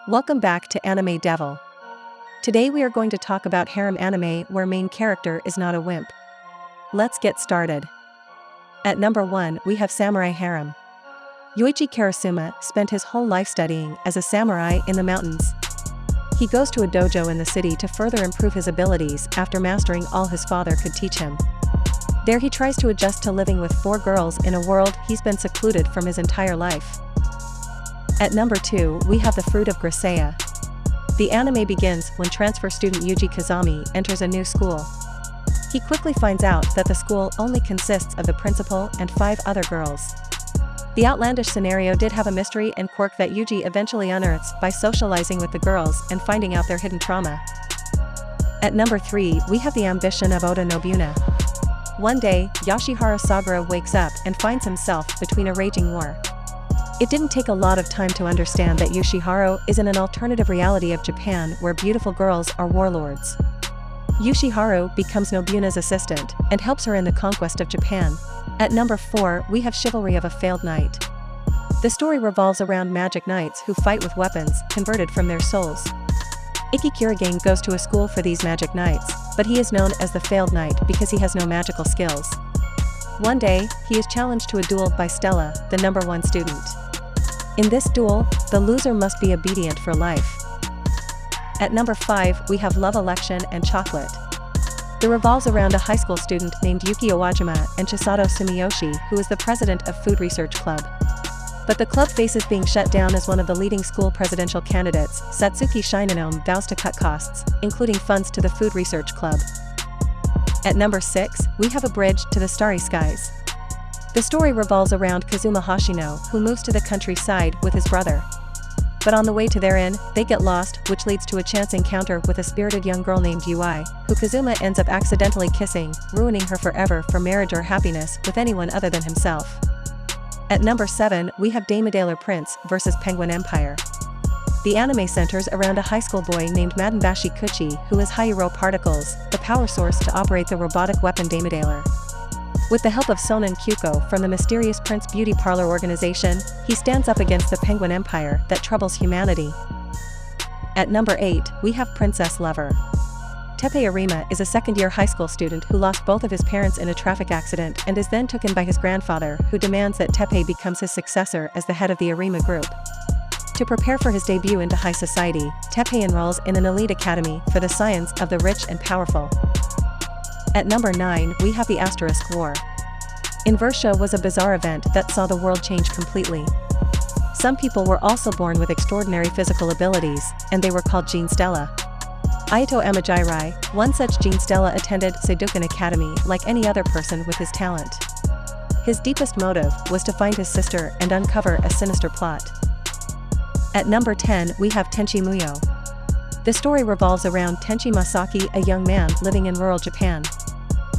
Welcome back to Anime Devil. Today we are going to talk about harem anime where main character is not a wimp. Let's get started. At number 1 we have Samurai Harem. Yoichi Karasuma spent his whole life studying as a samurai in the mountains. He goes to a dojo in the city to further improve his abilities after mastering all his father could teach him. There he tries to adjust to living with 4 girls in a world he's been secluded from his entire life. At number 2 we have the Fruit of Grasea. The anime begins when transfer student Yuji Kazami enters a new school. He quickly finds out that the school only consists of the principal and 5 other girls. The outlandish scenario did have a mystery and quirk that Yuji eventually unearths by socializing with the girls and finding out their hidden trauma. At number 3 we have the ambition of Oda Nobuna. One day, Yashihara Sagura wakes up and finds himself between a raging war. It didn't take a lot of time to understand that Yoshiharu is in an alternative reality of Japan where beautiful girls are warlords. Yoshiharu becomes Nobuna's assistant and helps her in the conquest of Japan. At number 4 we have Chivalry of a Failed Knight. The story revolves around magic knights who fight with weapons converted from their souls. Ikikurigen goes to a school for these magic knights, but he is known as the Failed Knight because he has no magical skills. One day, he is challenged to a duel by Stella, the number 1 student. In this duel, the loser must be obedient for life. At number 5 we have Love Election and Chocolate. It revolves around a high school student named Yuki Owajima and Chisato Sumiyoshi who is the president of Food Research Club. But the club faces being shut down as one of the leading school presidential candidates, Satsuki Shinano, vows to cut costs, including funds to the Food Research Club. At number 6 we have A Bridge to the Starry Skies. The story revolves around Kazuma Hoshino who moves to the countryside with his brother. But on the way to their inn, they get lost, which leads to a chance encounter with a spirited young girl named Yui, who Kazuma ends up accidentally kissing, ruining her forever for marriage or happiness with anyone other than himself. At number 7 we have Daimidaler Prince vs Penguin Empire. The anime centers around a high school boy named Madanbashi Kuchi who is Hyuro Particles, the power source to operate the robotic weapon Daimidaler. With the help of Sonen Kyuko from the mysterious Prince Beauty Parlor organization, he stands up against the Penguin Empire that troubles humanity. At number 8 we have Princess Lover. Teppei Arima is a second-year high school student who lost both of his parents in a traffic accident and is then taken by his grandfather who demands that Teppei becomes his successor as the head of the Arima group. To prepare for his debut into high society, Teppei enrolls in an elite academy for the science of the rich and powerful. At number 9 we have the Asterisk War. Invertia was a bizarre event that saw the world change completely. Some people were also born with extraordinary physical abilities, and they were called Gene Stella. Aito Amajirai, one such Gene Stella, attended Seidoken Academy like any other person with his talent. His deepest motive was to find his sister and uncover a sinister plot. At number 10 we have Tenchi Muyou. The story revolves around Tenshi Masaki, a young man living in rural Japan.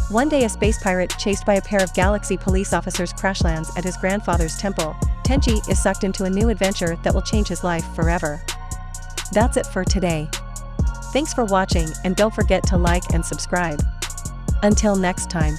One day a space pirate chased by a pair of galaxy police officers crash lands at his grandfather's temple. Tenchi is sucked into a new adventure that will change his life forever. That's it for today. Thanks for watching and don't forget to like and subscribe. Until next time.